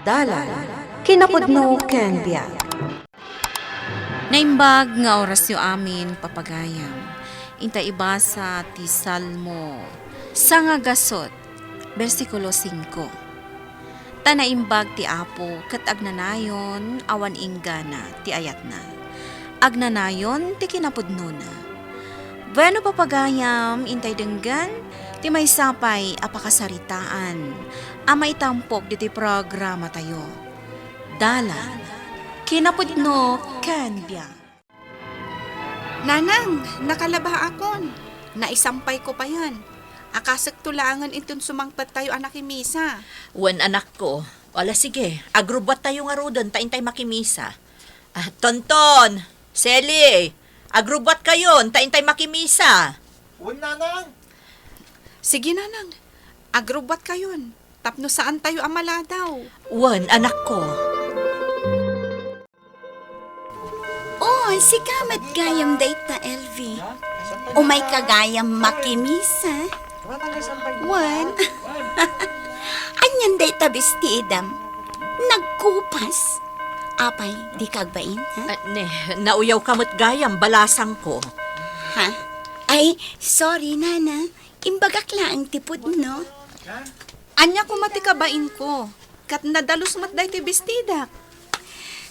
Dalan, kinapudno ken biag. Naimbag nga orasyo amin papagayam. Inta ibasa ti Salmo sa nga gasot, versikulo 5. Tanaimbag ti Apo kat agnanayon awan inggana ti ayat na. Agnanayon ti kinapudno na. Bueno papagayam intay denggan ti may sapay apakasaritaan. Amay tampok diti programa tayo. Dalan, kinapudno ken biag. Nanang, nakalaba akon. Naisampay ko pa yan. Akasak tulangan itong sumangpat tayo anak misa. Wen anak ko, wala sige, agrubat tayo nga rodon, taintay makimisa. Tonton, Sally, agrubat kayo, taintay makimisa. Sige nanang, agrubat kayon. Tapno saan tayo amala daw. Wen anak ko. Oh, si kamat gayam dayta, LV. O may kagayam makimisa. Wan. Anyan dayta bestidam. Nagkupas. Apay, di kagbain, ha? Nauyaw kamot gayam, balasang ko. Ha? Ay, sorry, nana. Imbagak lang tipod, no? Anya ko matikabain ko. Kat nadalos matday ti bestida.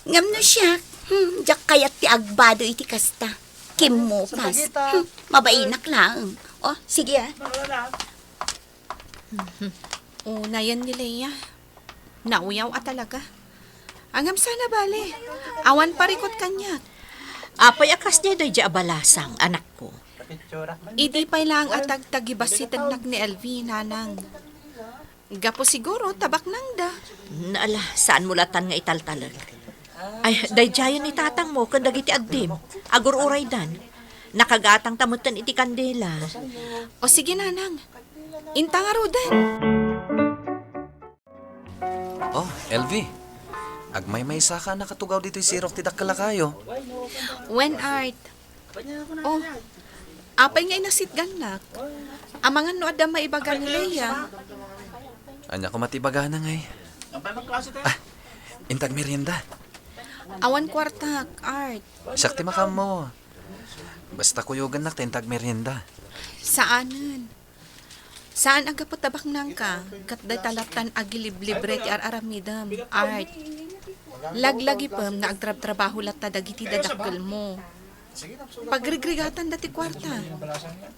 Ngam no siya. Diyak kayat ti agbado iti kasta. Kim mo pas. Mabainak lang. Oh, sige ah. Nayan ni Leia. Nauyaw talaga. Angam sana bale. Awan parikot kanyak. Apay akas niya doy di balasang, anak ko. Idi pa'y lang atag-tagibasitan nak ni LV, nanang. Gapo siguro, tabak nang da. Naala, saan mulatan nga italtalag? Ay, dayjayan ni tatang mo, kandag iti agdim. Agur uray dan. Nakagatang tamutan iti kandela. O sige, nanang. Inta nga rodan. Oh, LV. Agmay-may saka nakatugaw dito yung sirok ti Dakkalakayo. When art? Oh, apay nga inasit ganak. Amangan no adam maibaga ni Leia. Anya ko matibaga na ngay. Intag merienda. Awan kwartak, art. Sakti makam mo. Basta kuyugan na intag merienda. Saanan? Saan aga po tabak nang ka? Kat day talatan agiliblibre ti araramidam, art. Laglagi pam na agtrab-trabaho lata dagiti dadakkel mo. Pagrigrigatan dati kwarta.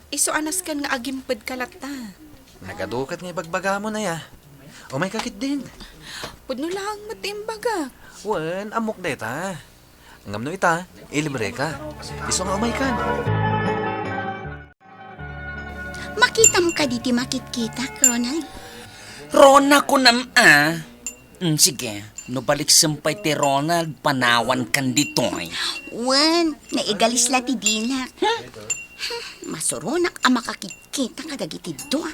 Iso anas kan nga agimped kalata. Nagadukat nga ibagbaga mo na ya. O may kakit din. Pudno lang matimbaga. Wen, amok deta. Ngam no ita, ilibre ka. Iso nga umay kan. Makitam ka diti makit-kita, Ronald. Rona ko sige, no balik sampay ti Ronald, panawan kan ditoy. Wan, naigalis la ti dilak. Masurunak ang makakikita kadagiti doa.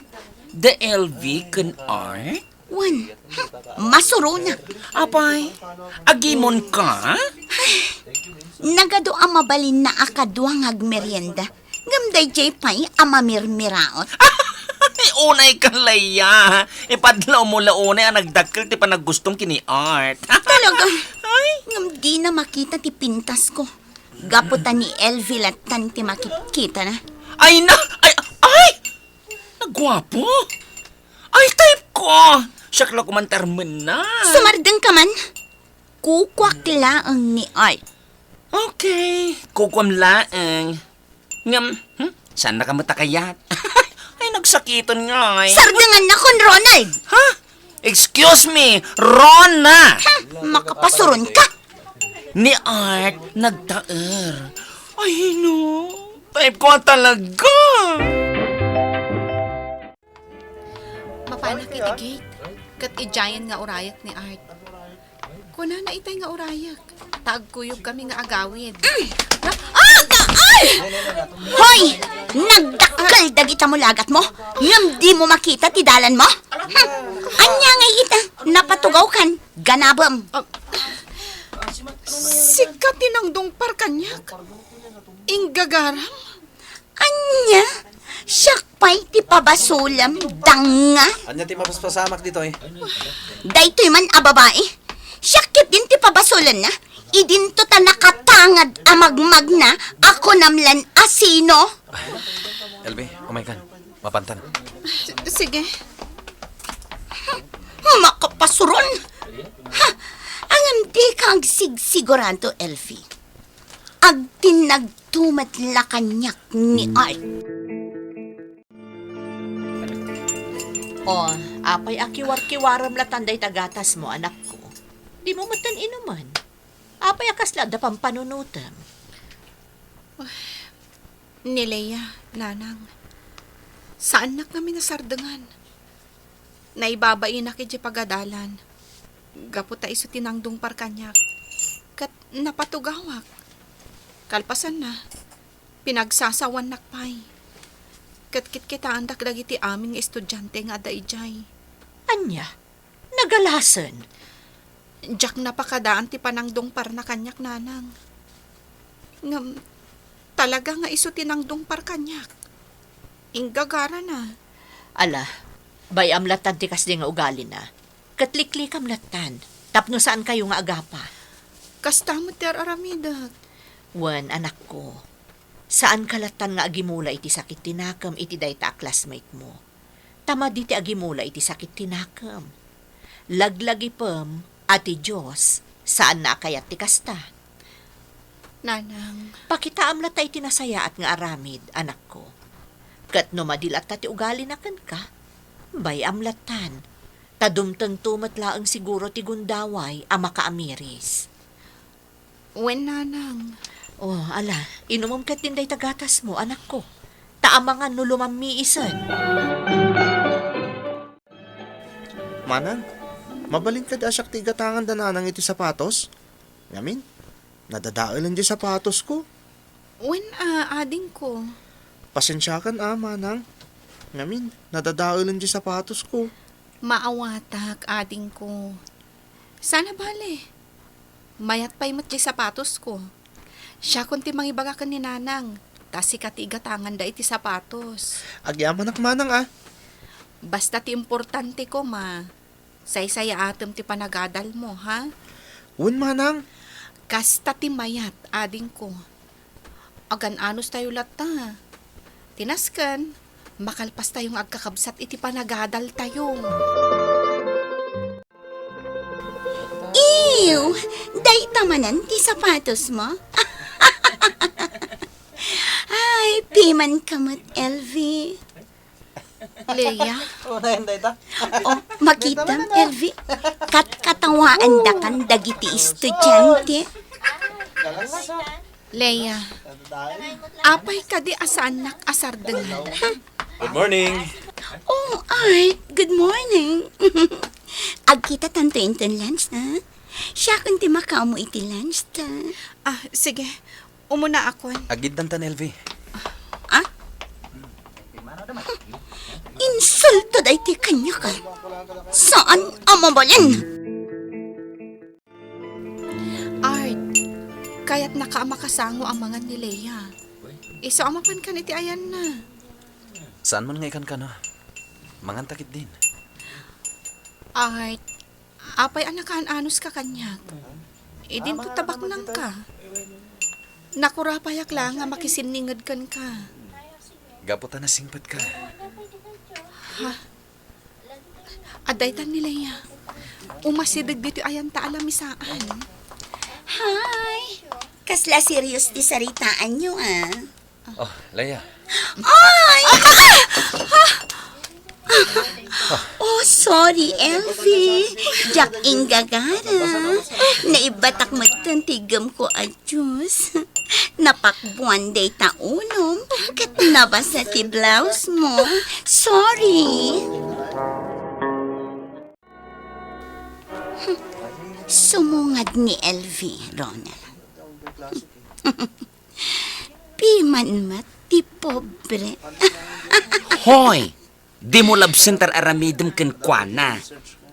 The LV kan art? Wan, masurunak. Apay, agimon ka? Nagado ang mabalin na akaduang agmerienda. Gamday jay pa'y amamirmiraot. Ay, unay ka laya. Ipadlaw mo launay ang nagdakkel ti panagustong kini art. Talaga, ngam di na makita ti pintas ko. Gaputan ni Elvilatan ti makikita na. Ay na, ay! Nagwapo. Ay, type ko. Siyak ko man termen na. Sumardeng ka man. Kukwak laang ni Art. Okay, kukwam laang. Ngam, saan na ka matakayat? Ay, nagsakiton nga eh. Sardengan na kon, Ronald! Ha? Excuse me, Rona! Makapasuron ka! Ni Art, nagtaer. Ay, no. Type ko talaga. Mapanak iti gate. Kat ijayan nga urayak ni Art. Kuna na itay nga urayak. Tagkuyog kami nga agawid. Hoy! Nagdakkel dagita mo lagat mo? Ngam di mo makita ti dalan mo? Anya nga ita, napatugaw kan, ganabam. Sikat tinangdong parkanyak. Inggagarang. Anya? Siya Apay ti pabasulam, danga. Anya ti mapaspasamak dito eh. Daytoy man a babae. Syakit din ti pabasulan na. Idinto ta nakatangad amagmag na ako namlan asino. LV, umay kan. Mapantan. Sige. Makapasuron. Ha, ang di kang sigsigurado, Elfie. Ag tinagtumat la kanyak ni Art. O, apay akiwar-kiwaram la tanday tagatas mo, anak ko. Di mo matan inuman. Apay akasla da pampanunutam. Ni Leia, nanang. Saan na kami nasardangan? Naibabain na kiti pagadalan. Gaputa iso tinangdong parkanyak. Kat napatugawak. Kalpasan na. Pinagsasawan nakpay. Kat kita andak dagiti aming estudyante nga daijay. Anya, nagalasan. Diyak napakadaan ti panangdong par na kanyak nanang. Ngam, talaga nga iso tinangdong par kanyak. Inggagara na. Ala, bay amlatan ti kasdi nga ugali na. Katliklik amlatan. Tapno saan kayo nga agapa? Kasta mo ti aramidak. Wan, anak ko. Saan kalatan nga agimula iti sakit tinakam iti dayta a classmate mo? Tama di ti agimula iti sakit tinakam. Laglagi pem, ati Diyos, saan na kayat ti kasta? Nanang, Pakitaam la tay tinasaya at nga aramid, anak ko. Kat no madilat ti ugali na kan ka, bay amlatan. Tadumtang tumat laang siguro ti gundaway a makaamiris. wen nanang. Oh, ala, inumom kat tinday tagatas mo, anak ko. Taamangan no lumamiisan. Manang, mabalin ka da siya tigatangan dananang iti sapatos? Yamin, nadadailan di sapatos ko. Wen ading ko. Pasensyakan manang. Yamin, nadadailan di sapatos ko. Maawatak ading ko. Sana bale. Mayat pa'y matli sapatos ko. Siya kunti mangibaga ka ni nanang. Tas ikatiga tangan da iti sapatos. Agyaman manang Basta ti importante ko Saysaya atem ti panagadal mo, ha? Wen manang, Kasta ti mayat, ading ko. Agan anos tayo lata. Tinaskan, makalpas tayong agkakabsat iti panagadal tayo. Ew! Day tamanan ti sapatos mo? Ay, piman kamot, Elvie. Leia, Oh, makitam, Elvie. Katawaan da kan dagiti estudyante. Leia, apay ka di asanak asardengan. Good morning. Oh, Art, good morning. Agkita tanto inton lunch, ha? Siya kunti makamo iti lunch, ta. Sige, umuna ako. Agid dan tan LV. Insulto da iti kanya ka. Saan amabalin? Art, kaya't nakaamakasango ang mga ni Leia. Iso amapan ka iti ayan na. Saan man nga ikan ka no? Mangan takit din. Art, apay anakaan anos ka kanyak. Idin to tabak nang ka. Nakurapayak lang nga makisiningad kan ka. Gaputa na singpat ka. Adaytan ni Leia. Umasidag dito ayan ta alamisaan. Hi! Kasla serious di saritaan nyo, Oh, Leia. Ay! Oh, sorry, Elfie. Jack Ingagara. Naibatak mo itong tigam ko, adyos. Napakbuan day taunom. Kat nabasa ti blouse mo. Sorry. Sumungad ni Elfie, Ronald. Piman mat, ti pobre. Hoy! Di mo labsenter aramidem ken kwana.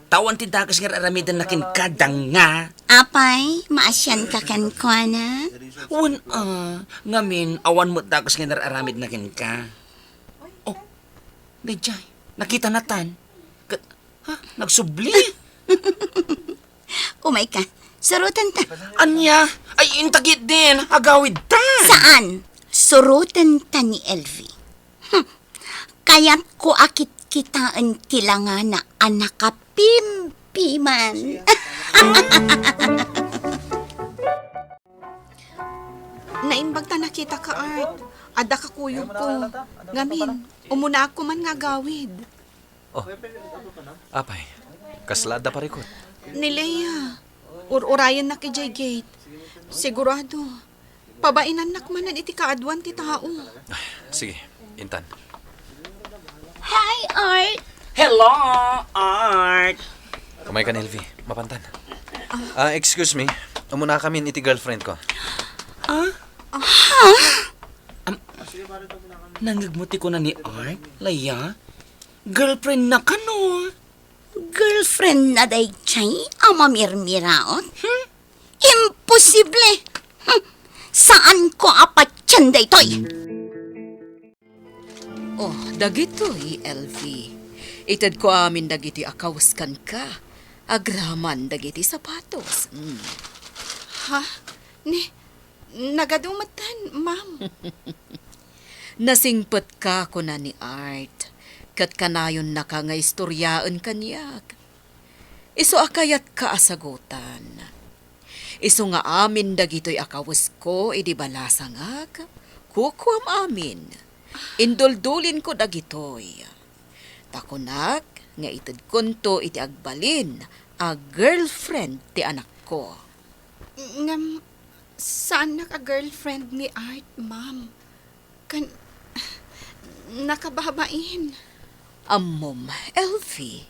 Tawan ti dagas nga aramidem na ken kadang nga. Apay, maasyan ka kan ko na? Ngamin, awan mo dagas nga aramid na ken ka. Oh, Dayjay, nakita na tan. Nagsubli. Umay ka, surutan ta. Anya, ay intagit din, agawid tan. Saan? Surutan ta ni LV. Kaya't ko akit kitaan tilanga na anak ka pimpiman. Naimbag ta nakita ka, Art. Ada ka kuyog ko. Ngamin, umuna ako man nga gawid. Apay, kaslada parikot. Ni Leia, urayan na kay Gate. Sigurado, pabainan nakmanan iti kaadwan ti tao. Sige, Intan. Hi, Art. Hello, Art. Kumay ka, LV. Mapantan. Excuse me. Umuna kami iti girlfriend ko. Nangagmuti ko na ni Art, Leia. Girlfriend na ka, no? Girlfriend na day chay, ama mirmiraot? Imposible! Saan ko apat yan day toy? Oh, dagitoy, LV. Itad ko amin dagiti akawaskan ka. Agraman dagiti sapatos. Ha? Nagadumatan, ma'am. Nasingpet ka ko na ni Art. Kat kanayon na ka nga istoryaan kanyak. Iso akayat ka asagutan. Iso nga amin dagitoy akawas ko, idi balasangag. Kukuam amin. Induldulin ko dagitoy. Takunak, nga itad kunto iti agbalin, a girlfriend ti anak ko. Saan naka-girlfriend ni Art, ma'am? Nakababain. Ammom, Elfie.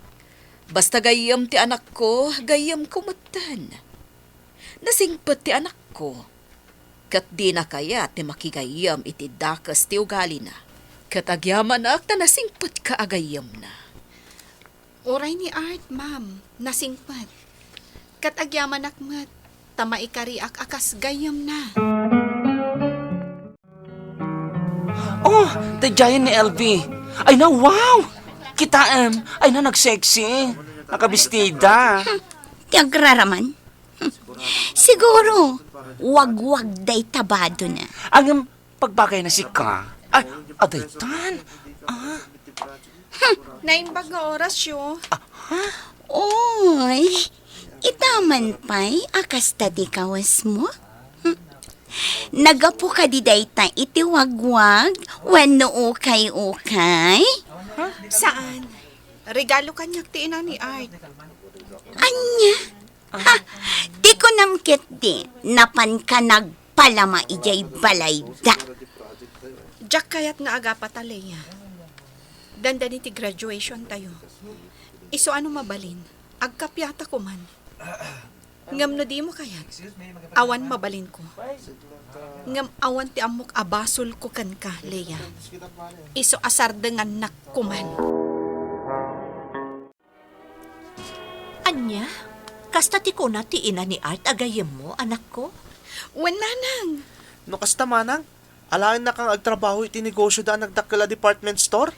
Basta gayam ti anak ko, gayam kumatan. Nasingpet ti anak ko. Kat di na kaya ti makigayam iti dakas ti ugali na. Kat agyaman ak na nasingpet ka agayam na. Oray ni Art, ma'am. Nasingpat. Katagyaman akmat. Tama ikariak akas gayam na. Oh, Dayjayan ni LV. Ay na, wow! Kitaam, ay na nagsexy. Nakabistida. Tiagraraman? Siguro, wag-wag day tabado na. Ang pagbagay na si ka. Ay, aday tan. Naimbag nga oras yo. Oy, itaman pa'y akas tadi kawas mo? Nagapo ka di dayta iti wag-wag, wano ukay-ukay? Saan? Regalo kanyak ti ina ni Art. Anya? Ha, di ko namkit di, napan ka nagpalama ijay balay da. Jack kayat nga aga pataleya. Dandan iti graduation tayo. Iso ano mabalin? Agkapyata ko man. Ngam no di mo kayat. Awan mabalin ko. Ngam awan ti amok abasol ko kan ka, Leia. Iso asar dengan nak ko man. Anya, kasta ti ko na ti ina ni Art agayem mo, anak ko? Wen nanang. No kasta manang, alain na kang agtrabaho iti negosyo da nagdakila department store?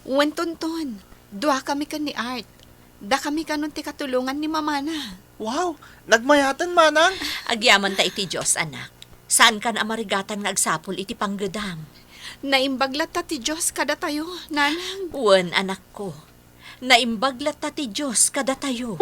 Wen tonton. Dua kami kan ni Art. Da kami kanon ti katulungan ni mama na. Wow, nagmayatan manang. Agyaman ta iti Diyos, anak. Saan ka na amarigatan nga agsapol iti panggedam? Naimbaglat ta ti Diyos kada tayo, nanang. Wen, anak ko. Naimbaglat ta ti Diyos kada tayo.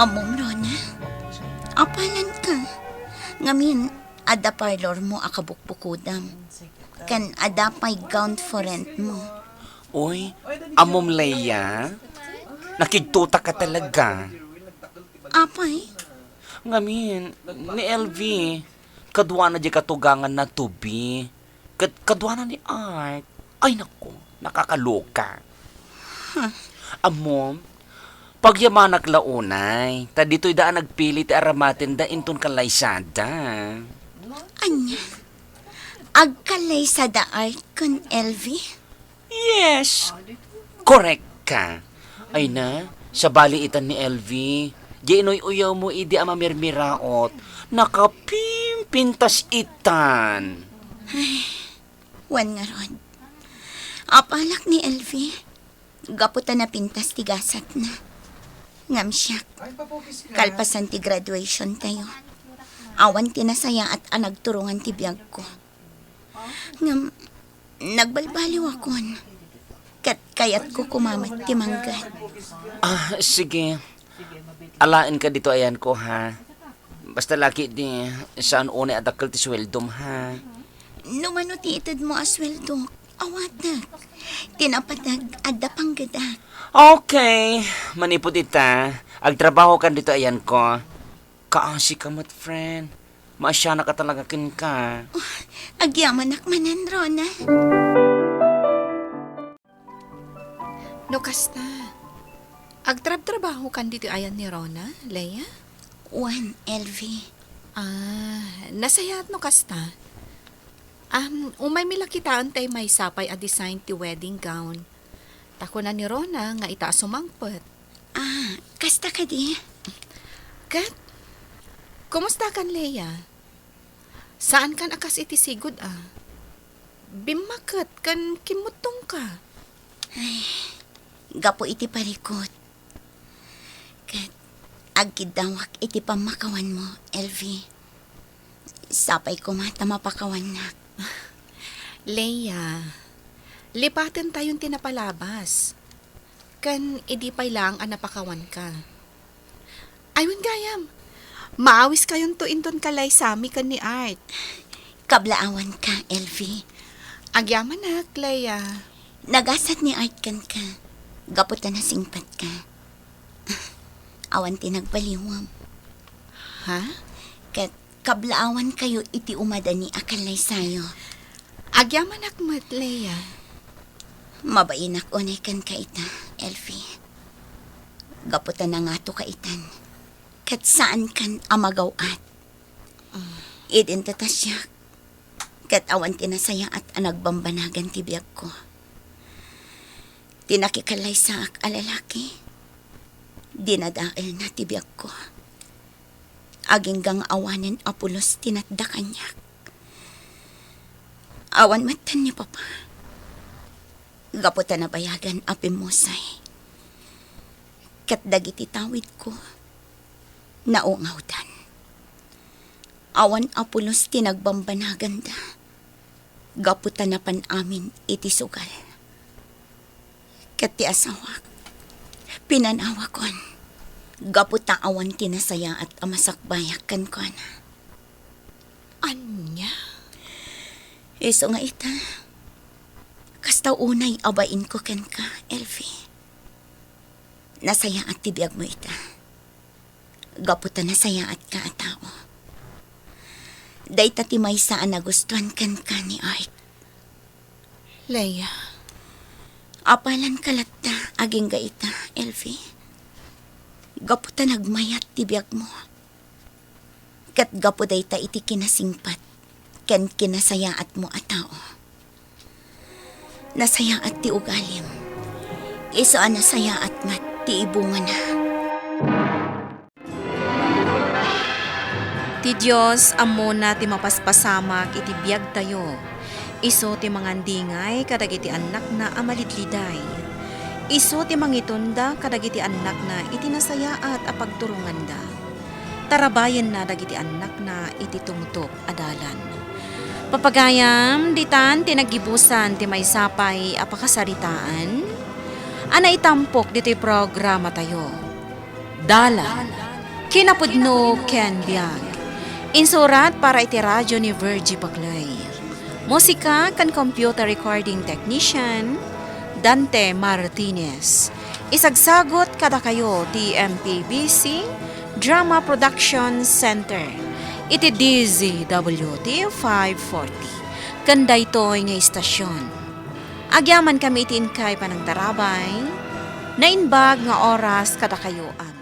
Amom Rona, apalan ka. Ngamin, ada parlor mo akabukbukudam. Kan ada pa'y gown for rent mo. Uy, amom Leia. Nakigtuta ka talaga. Apay? Ngamin, ni LV. Kadwa na di katugangan na tubi. Kadwa na ni Art. Ay nako, nakakaloka. Amom, pagyamanak launay, ta dito'y daan nagpili ti aramatin da inton kalaysada. Anya? Agkalay sa daart kun LV? Yes, correct ka. Ay na, sa baliitan ni LV, Ginoy uyaw mo idi ama mirmiraot, nakapimpintas itan. Wan nga ron. Apalak ni LV. Gaputan na pintas tigasat na. Ngam siya. Kalpasan ti graduation tayo. Awan tinasaya at anagturungan ti biyag ko. Ngam, nagbalbaliw akon. Kat kayat ko kumamat ti manggat. Sige. Alain ka dito ayan ko ha. Basta laki di saan une adakal ti sweldom ha. Numano ti itad mo asweldo. Awatak. Tinapatag adda panggadak. Okay, manipod ita. Agtrabaho kan dito ayan ko. Kaasi ka mat friend. Maasya na ka talaga kin ka. Agyaman akmanan, Rona. No kasta. Agtrab-trabaho kan dito ayan ni Rona, Leia? Wan, LV. Nasayat no kasta. Umay mila kitaan tay may sapay a design ti wedding gown. Tako na ni Rona nga ita sumangpet. Kasta ka di? Kat, kumusta kan Leia? Saan kan akas iti sigod Bimakat kan kimutong ka. Gapo iti parikot. Kat, agkidawak iti pamakawan mo, LV. Sapay ko mata mapakawan na. Leia, lipatin tayong tinapalabas. Kan idi pay lang ang napakawan ka. Ayun gayam, maawis kayong tuinton kalay sami kan ni Art. Kablaawan ka, LV. Agyaman na, Leia. Nagasat ni Art kan ka. Gaputan na singpat ka. Awan tinagbaliwam. Ha? Kat kablaawan kayo iti umada ni akalay sayo. Agyaman akmat, Leia. Mabainak unay kan ka ita, LV. Gaputan na nga to ka itan. Kat saan kan amagawat. Idin tatasyak. Kat awan tinasaya at anagbambanagan tibiyag ko. Tinakikalay sa ak alalaki. Dinadaal na tibiyag ko. Aging gang awanin apulos tinatda kanyak. Awan matan ni Papa. Gaputan na bayagan apimusay. Kat dagiti tawid ko. Naungawdan. Awan apulos tinagbambanagan da. Gaputan na pan amin iti sugal. Kat ti asawak. Pinanawa kon. Gaputa awan tinasaya at amasakbayak kan ko na. Anya? Iso nga ita. Kasta unay abain ko kan ka, Elfie. Nasaya at tibiyag mo ita. Gaputa nasaya at ka at tao. Day tatimay saan nagustuhan kan ka ni Art. Leia. Apalan kalatta aging gaita, Elfie. Gaputa nagmayat tibiyag mo. Kat gapu day ta iti kinasingpat. Ken kinasayaat mo at tao. Nasayaat ti ugalim. Iso ang nasayaat mat ti ibunga na. Ti Diyos amo na ti mapaspasamak iti biyag tayo. Iso ti mangandingay kadagiti anak na amalidliday. Iso ti mangitunda kadagiti anak na iti nasayaat a pagturungan da. Tarabayan na dagiti anak na iti tumutok adalan. Papagayam, ditan tinagibusan ti may sapay a pakasaritaan. Ana itampok dito'y programa tayo. Dala, kinapudno ken biag. Insurat para iti radyo ni Virgie Baclay. Musika kan computer recording technician, Dante Martinez. Isagsagot kada kayo ti MPBC Drama Production Center. Iti DZWT 540. Kanda ito'y nga istasyon. Agyaman kami iti inkay panang tarabay. Nainbag nga oras kada kayuan.